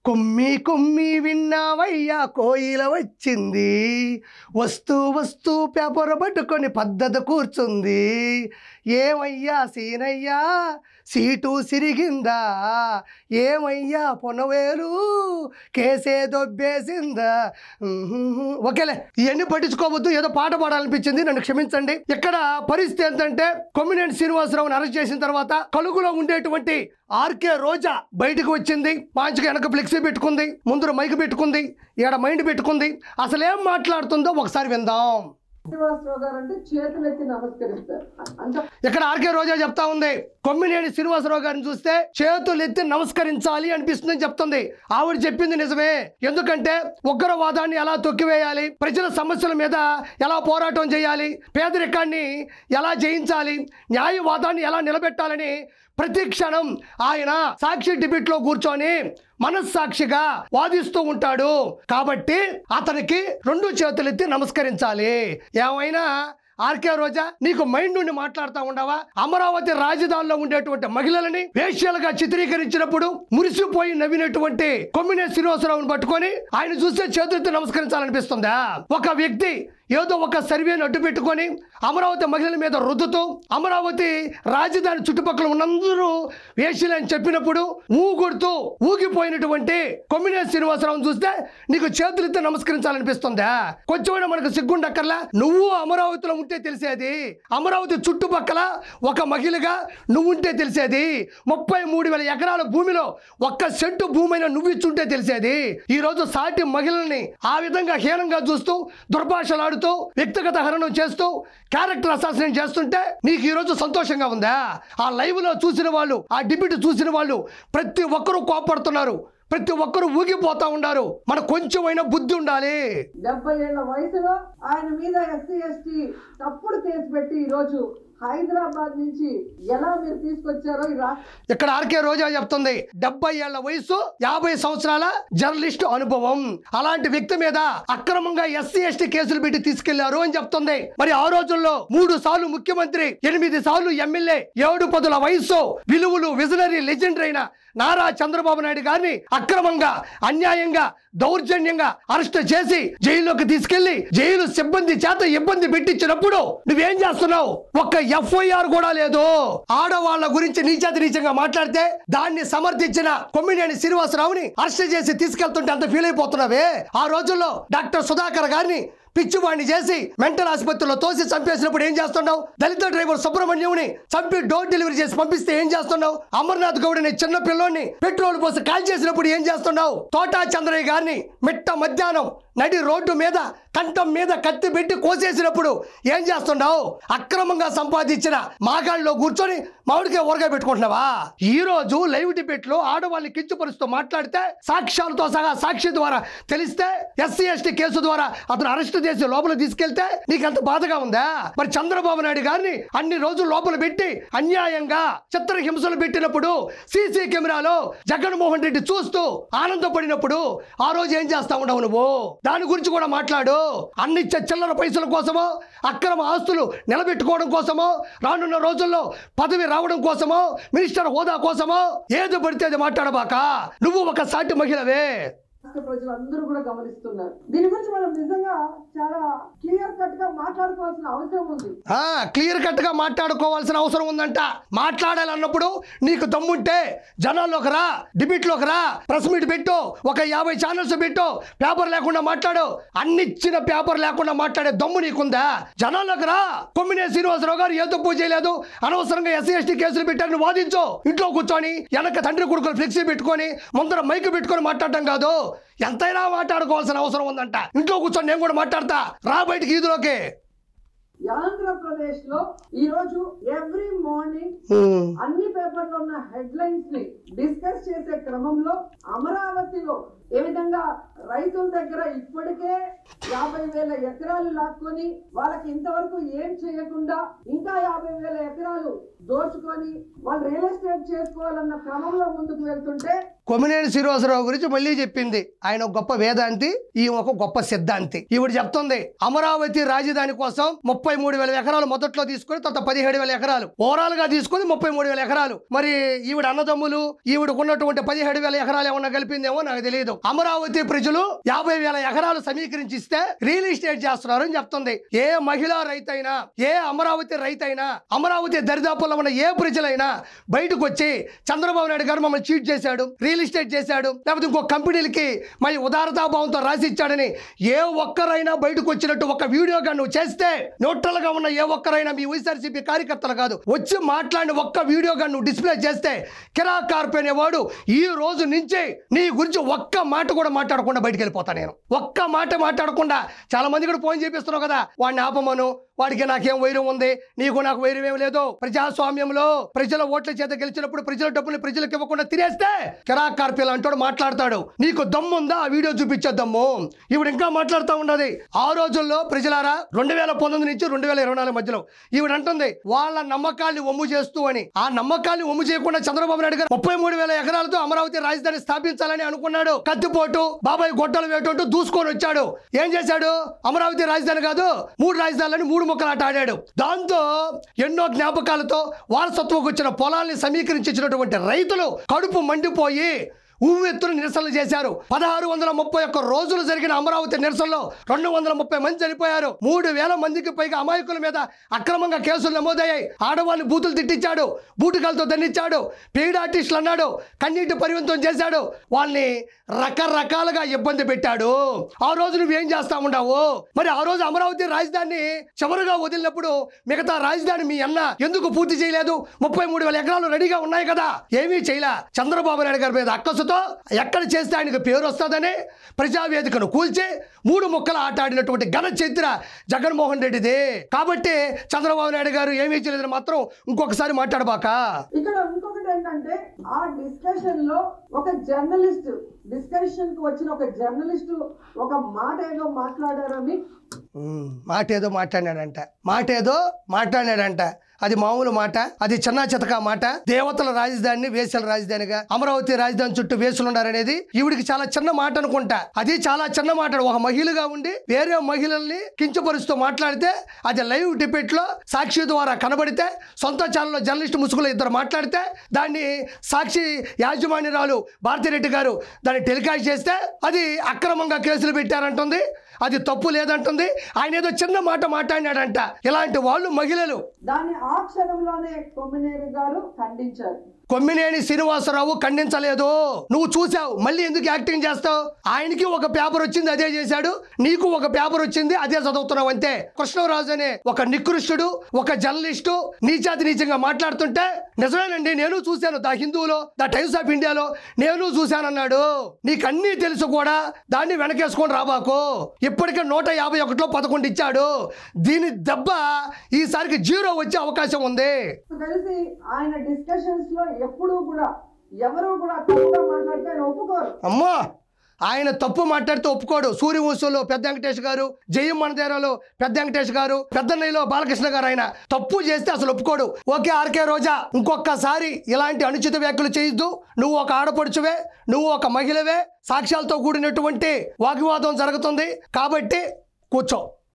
కుమ్మి కుమ్మి విన్నావయ్యా కోయిల వచ్చింది, వస్తూ వస్తూ పేపర్ పట్టుకొని పద్ధతి కూర్చుంది. ఏమయ్యా సీనయ్యా సీటు సిరిగిందా, ఏమయ్యా పొనవేలు కేసే దొబ్బేసిందా. ఓకేలే, ఇవన్నీ పట్టించుకోవద్దు, ఏదో పాట పాడాలనిపించింది, నన్ను క్షమించండి. ఇక్కడ పరిస్థితి ఏంటంటే కొమ్మినేని శ్రీనివాసరావుని అరెస్ట్ చేసిన తర్వాత కలుగులో ఉండేటువంటి ఆర్కే రోజా బయటకు వచ్చింది. మంచిగా వెనక ఫ్లెక్సీ పెట్టుకుంది, ముందు మైక్ పెట్టుకుంది, ఈడ మైండ్ పెట్టుకుంది. అసలు ఏం మాట్లాడుతుందో ఒకసారి విందాం. ఇక్కడ ఆర్కే రోజా చెప్తా ఉంది, కొమ్మినేని శ్రీనివాసరావు గారిని చూస్తే చేతులెత్తి నమస్కరించాలి అనిపిస్తుందని చెప్తుంది. ఆవిడ చెప్పింది నిజమే. ఎందుకంటే ఉగ్రవాదాన్ని ఎలా తొక్కివేయాలి, ప్రజల సమస్యల మీద ఎలా పోరాటం చేయాలి, పేదరికాన్ని ఎలా జయించాలి, న్యాయవాదాన్ని ఎలా నిలబెట్టాలని ప్రతి క్షణం ఆయన సాక్షి డిబేట్ లో కూర్చొని మనస్సాక్షిగా వాదిస్తూ ఉంటాడు. కాబట్టి అతనికి రెండు చేతులెత్తి నమస్కరించాలి. ఏమైనా ఆర్కే రోజా, నీకు మైండ్ నుండి మాట్లాడుతూ ఉండవా? అమరావతి రాజధానిలో ఉండేటువంటి మహిళలని వేశ్యలుగా చిత్రీకరించినప్పుడు మురిసిపోయి నవ్వినటువంటి కొమ్మినేని శ్రీనివాసరావుని పట్టుకొని ఆయన చూస్తే చేతులెత్తి నమస్కరించాలనిపిస్తుందా? ఒక వ్యక్తి ఏదో ఒక సర్వేను అడ్డు పెట్టుకొని అమరావతి మహిళల మీద రుద్దుతూ అమరావతి రాజధాని చుట్టుపక్కల ఉన్నందరూ వేశ్యలని చెప్పినప్పుడు ఊగొడుతూ ఊగిపోయినటువంటి కొమ్మినేని శ్రీనివాసరావుని చూస్తే నీకు చేతులెత్తి నమస్కరించాలనిపిస్తుందా? కొంచెమైనా మనకు సిగ్గుండక్కర్లా? నువ్వు అమరావతిలో ఉంటే తెలిసేది, అమరావతి చుట్టుపక్కల ఒక మహిళగా నువ్వు ఉంటే తెలిసేది, 33,000 ఎకరాల భూమిలో ఒక్క సెంటు భూమైనా నువ్వు ఇచ్చుంటే తెలిసేది. ఈ రోజు సాటి మహిళల్ని ఆ విధంగా హీనంగా చూస్తూ దుర్భాషలాడుతూ వ్యక్తిగత హరణం చేస్తూ క్యారెక్టర్ అసాసినేట్ చేస్తుంటే నీకు ఈ రోజు సంతోషంగా ఉందా? ఆ లైవ్ లో చూసిన వాళ్ళు, ఆ డిబేట్ చూసిన వాళ్ళు ప్రతి ఒక్కరూ కోపడుతున్నారు, ప్రతి ఒక్కరు ఊగిపోతా ఉన్నారు. మన కొంచెమైనా బుద్ధి ఉండాలి. 70 ఏళ్ల వయసులో ఆయన మీద ఎస్సీ ఎస్టీ తప్పుడు కేసు పెట్టి ఈ రోజు హైదరాబాద్ నుంచి ఎలా మీరు తీసుకొచ్చారో ఇక్కడ ఆర్కే రోజా చెప్తుంది. 70 ఏళ్ల వయసు, 50 సంవత్సరాల జర్నలిస్ట్ అనుభవం. అలాంటి వ్యక్తి మీద అక్రమంగా ఎస్సీ ఎస్టీ కేసులు పెట్టి తీసుకెళ్లారు అని చెప్తుంది. మరి ఆ రోజుల్లో 3 సార్లు ముఖ్యమంత్రి, 8 సార్లు ఎమ్మెల్యే, 7 పదుల వయసు, విలువలు విజనరీ లెజెండర్ అయిన నారా చంద్రబాబు నాయుడు గారిని అక్రమంగా, అన్యాయంగా, దౌర్జన్యంగా అరెస్ట్ చేసి జైల్లోకి తీసుకెళ్లి జైలు సిబ్బంది చేత ఇబ్బంది పెట్టించినప్పుడు నువ్వేం చేస్తున్నావు? ఒక్క ఎఫ్ఐఆర్ కూడా లేదు. ఆడవాళ్ల గురించి నీచంగా మాట్లాడితే దాన్ని సమర్థించిన కొమ్మినేని శ్రీనివాసరావుని అరెస్ట్ చేసి తీసుకెళ్తుంటే అంత ఫీల్ అయిపోతున్నావే. ఆ రోజుల్లో డాక్టర్ సుధాకర్ గారిని పిచ్చివాడిని చేసి మెంటల్ ఆసుపత్రిలో తోసి చంపేసినప్పుడు ఏం చేస్తున్నావు? దళిత డ్రైవర్ సుబ్రహ్మణ్యంని చంపి డోర్ డెలివరీ చేసి పంపిస్తే ఏం చేస్తున్నావు? అమర్నాథ్ గౌడ్ అనే చిన్న పిల్లోని పెట్రోల్ పోసి కాల్ చేసినప్పుడు ఏం చేస్తున్నావు? తోటా చంద్రయ్య గారిని మిట్ట మధ్యాహ్నం నడి రోడ్డు మీద కంఠం మీద కత్తి పెట్టి కోసేసినప్పుడు ఏం చేస్తున్నావు? అక్రమంగా సంపాదించిన మాగాళ్ళలో కూర్చొని మామిడికే ఊరగా పెట్టుకుంటున్నావా? ఈ రోజు లైవ్ డిబేట్ లో ఆడవాళ్ళని కించపరుస్తూ మాట్లాడితే సాక్ష్యాలతో సహా సాక్షి ద్వారా తెలిస్తే ఎస్సీ ఎస్టీ కేసు ద్వారా అతను అరెస్ట్ చేసి లోపల తీసుకెళ్తే నీకంత బాధగా ఉందా? మరి చంద్రబాబు నాయుడు గారిని అన్ని రోజులు లోపల పెట్టి అన్యాయంగా చిత్రహింసలు పెట్టినప్పుడు సీసీ కెమెరాలో జగన్మోహన్ రెడ్డి చూస్తూ ఆనందపడినప్పుడు ఆ రోజు ఏం చేస్తా ఉండవు నువ్వు? దాని గురించి కూడా మాట్లాడు. అన్నిచ్చే చిల్లర పైసల కోసమో, అక్రమ ఆస్తులు నిలబెట్టుకోవడం కోసమో, రానున్న రోజుల్లో పదవి రావడం కోసమో, మినిస్టర్ హోదా కోసమో ఏది పడితే అది మాట్లాడబాక. నువ్వు ఒక సాటి మహిళవే. ప్రజలందరూ కూడా గమనిస్తున్నారు. దీని గురించి మనం నిజంగా చాలా క్లియర్ కట్ గా మాట్లాడుకోవాల్సిన అవసరం ఉంది. క్లియర్ కట్ గా మాట్లాడుకోవాల్సిన అవసరం ఉందంట. మాట్లాడాలన్నప్పుడు నీకు దమ్ముంటే జనాల్లోకి రా, డిబేట్ లోకి రా, ప్రెస్ మీట్ పెట్టు, ఒక 50 ఛానల్స్ పెట్టు, పేపర్ లేకుండా మాట్లాడు. అన్నిచ్చిన పేపర్ లేకుండా మాట్లాడే దమ్ము నీకుందా? జనాల్లోకి రా. కొమ్మినేని శ్రీనివాసరావు గారు ఏ తప్పు చేయలేదు, అనవసరంగా ఎస్సీ ఎస్టీ కేసులు పెట్టారని వాదించు. ఇంట్లో కూర్చొని వెనక తండ్రి కొడుకులు ఫ్లెక్సీ పెట్టుకొని ముందర మైక్ పెట్టుకొని మాట్లాడటం కాదు, ఎంతైనా మాట్లాడుకోవాల్సిన అవసరం ఉందంట. ఇంట్లో కూర్చొని నేను కూడా మాట్లాడతా, రా బయటికి ఈదులోకి. ఆంధ్రప్రదేశ్ లో ఈ రోజు ఎవ్రీ మార్నింగ్ అన్ని పేపర్లో ఉన్న హెడ్లైన్స్ ని డిస్కస్ చేసే క్రమంలో అమరావతిలో ఏ విధంగా రైతుల దగ్గర ఇప్పటికే 50,000 ఎకరాలు లాక్కొని వాళ్ళకి ఇంతవరకు ఏం చేయకుండా ఇంకా 50,000 ఎకరాలు దోచుకొని వాళ్ళు రియల్ ఎస్టేట్ చేసుకోవాలన్న క్రమంలో ముందుకు వెళ్తుంటే కొమ్మినేని శ్రీనివాసరావు గురించి మళ్ళీ చెప్పింది. ఆయన ఒక గొప్ప వేదాంతి, ఈ ఒక గొప్ప సిద్ధాంతి. ఈవిడ చెప్తుంది అమరావతి రాజధాని కోసం 33,000 ఎకరాలు మొదట్లో తీసుకుని తర్వాత 17,000 ఎకరాలు ఓవరాల్ గా తీసుకుని 33,000 ఎకరాలు. మరి ఈవిడ అన్నదమ్ములు ఈవిడకు ఉన్నటువంటి 17,000 ఎకరాలు ఏమన్నా కలిపిందేమో నాకు తెలియదు. అమరావతి ప్రజలు 50,000 ఎకరాలు సమీకరించిస్తే రియల్ ఎస్టేట్ చేస్తున్నారు అని చెప్తుంది. ఏ మహిళా రైతైనా, ఏ అమరావతి రైతైనా, అమరావతి దరిదాపుల్లో ఉన్న ఏ ప్రజలైనా బయటకు వచ్చి చంద్రబాబు నాయుడు గారు మమ్మల్ని చీట్ చేశాడు, రియల్ ఎస్టేట్ చేశాడు, లేకపోతే ఇంకో కంపెనీలకి మరి ఉదారతాభావంతో రాసి ఇచ్చాడని ఏ ఒక్కరైనా బయటకు వచ్చినట్టు ఒక వీడియోగా నువ్వు చేస్తే, న్యూట్రల్ గా ఉన్న ఏ ఒక్కరైనా మీ వైఎస్ఆర్సీపీ కార్యకర్తలు కాదు వచ్చి మాట్లాడిన ఒక్క వీడియోగా నువ్వు డిస్ప్లే చేస్తే కిరాక్ కార్పొరేట్ అనేవాడు ఈ రోజు నుంచి నీ గురించి ఒక్క మాట కూడా మాట్లాడకుండా బయటకు వెళ్ళిపోతా. నేను ఒక్క మాట మాట్లాడకుండా, చాలా మంది కూడా ఫోన్ చేపిస్తున్నావు కదా వాడిని ఆపమను, వాడికి నాకేం వైరం ఉంది, నీకు నాకు వైరం ఏం లేదు. ప్రజాస్వామ్యంలో ప్రజల ఓట్ల చేత గెలిచినప్పుడు ప్రజల డబ్బులు ప్రజలకు ఇవ్వకుండా తినేస్తే కిరాక్ కార్పొరేట్ అంటాడు, మాట్లాడతాడు. నీకు దమ్ముందా ఆ వీడియో చూపించే దమ్ము? ఈవిడ ఇంకా మాట్లాడుతూ ఉన్నది. ఆ రోజుల్లో ప్రజలారా 2019 నుంచి 2024 మధ్యలో ఈవిడ అంటుంది వాళ్ళ నమ్మకాన్ని ఒమ్ము చేస్తూ అని. ఆ నమ్మకాన్ని ఒమ్ము చేయకుండా చంద్రబాబు నాయుడు గారు 33,000 ఎకరాలతో అమరావతి రాజధాని స్థాపించాలని అనుకున్నాడు. కత్తిపోటు బాబాయ్ గొట్టలు వేటంటూ దూసుకొని వచ్చాడు. ఏం చేశాడు? అమరావతి రాజధాని కాదు 3 రాజధానులని 3 ముక్కలాట ఆడాడు. దాంతో ఎన్నో జ్ఞాపకాలతో వారసత్వంకి వచ్చిన పొలాల్ని సమీకరించినటువంటి రైతులు కడుపు మండిపోయి ఉవ్వెత్తున నిరసనలు చేశారు. 1631 రోజులు జరిగిన అమరావతి నిరసనలో 230 మంది చనిపోయారు. 3,000 మందికి పైగా అమాయకుల మీద అక్రమంగా కేసులు నమోదయ్యాయి. ఆడవాళ్ళని బూతులు తిట్టించాడు, బూటుకాలతో దండించాడు, పెయిడ్ ఆర్టిస్టులు అన్నాడు, కన్నీటి పరివంతం చేశాడు, వాళ్ళని రకరకాలుగా ఇబ్బంది పెట్టాడు. ఆ రోజు నువ్వేం చేస్తా ఉండవు? మరి ఆ రోజు అమరావతి రాజధాని చివరిగా వదిలినప్పుడు మిగతా రాజధాని మీ అన్న ఎందుకు పూర్తి చేయలేదు? 33,000 ఎకరాలు రెడీగా ఉన్నాయి కదా, ఏమీ చేయలే. చంద్రబాబు నాయుడు గారి మీద అక్కసుతో ఎక్కడ చేస్తే ఆయనకు పేరు వస్తుందని ప్రజావేదికను కూల్చి 3 ముక్కలు ఆట ఆడినటువంటి ఘన చరిత్ర జగన్మోహన్ రెడ్డిది. కాబట్టి చంద్రబాబు నాయుడు గారు ఏమీ చేయలేదని మాత్రం ఇంకొకసారి మాట్లాడబాక. ఇక్కడ ఇంకొకటి ఏంటంటే ఆ డిస్కషన్ లో ఒక జర్నలిస్ట్ డిస్కషన్ కు వచ్చిన ఒక జర్నలిస్ట్ ఒక మాట ఏదో మాట్లాడారని, మాట ఏదో మాట్లాడాడంట. అది మామూలు మాట, అది చిన్న చితకా మాట. దేవతల రాజధానిని వేసల రాజధానిగా, అమరావతి రాజధాని చుట్టూ వేసులు ఉన్నారనేది ఈవిడికి చాలా చిన్న మాట అనుకుంటా. అది చాలా చిన్న మాట. ఒక మహిళగా ఉండి వేరే మహిళల్ని కించపరుస్తూ మాట్లాడితే, అది లైవ్ డిబేట్ లో సాక్షి ద్వారా కనబడితే, సొంత ఛానల్లో జర్నలిస్ట్ ముసుగులో 2 మాట్లాడితే, దాన్ని సాక్షి యాజమాన్యరాలు భారతిరెడ్డి గారు దాన్ని టెలికాస్ట్ చేస్తే అది అక్రమంగా కేసులు పెట్టారంటుంది, అది తప్పు లేదంటుంది. ఆయన ఏదో చిన్న మాట మాట్లాడినాడంట. ఇలాంటి వాళ్ళు మహిళలు. దాన్ని ఆ క్షణంలోనే కొమ్మినేని గారు ఖండించారు. కొమ్మినేని శ్రీనివాసరావు ఖండించలేదు. నువ్వు చూసావు, మళ్ళీ ఎందుకు యాక్టింగ్ చేస్తావు? ఆయనకి ఒక పేపర్ వచ్చింది, అదే చేశాడు. నీకు ఒక పేపర్ వచ్చింది, అదే చదువుతున్నావు అంతే. కృష్ణరాజు అనే ఒక నికృష్టుడు, ఒక జర్నలిస్టు నీచాతి నీచంగా మాట్లాడుతుంటే, నిజమేనండి నేను చూశాను, ద హిందూలో, ద టైమ్స్ ఆఫ్ ఇండియాలో నేను చూశానన్నాడు. నీకు అన్నీ తెలుసు కూడా దాన్ని వెనకేసుకొని రాబాకు. ఇప్పటికే 151లో 11 ఇచ్చాడు. దీని దెబ్బ ఈసారికి 0 వచ్చే అవకాశం ఉంది. తెలిసి ఆయన డిస్కషన్స్ లో ఎప్పుడూ కూడా ఎవరు కూడా తప్పుగా మాట్లాడితే ఒప్పుకోరు. అమ్మా, ఆయన తప్పు మాట్లాడితే ఒప్పుకోడు. సూర్యవంశంలో పెద్ద వెంకటేష్ గారు, జయం మనదేరాలో పెద్ద వెంకటేష్ గారు, పెద్దన్నయ్యలో బాలకృష్ణ గారు, ఆయన తప్పు చేస్తే అసలు ఒప్పుకోడు. ఓకే ఆర్కే రోజా, ఇంకొకసారి ఇలాంటి అనుచిత వ్యాఖ్యలు చేయొద్దు. నువ్వు ఒక ఆడపడుచువే, నువ్వు ఒక మహిళవే, సాక్ష్యాలతో కూడినటువంటి వాగ్వివాదం జరుగుతుంది కాబట్టి కూర్చో.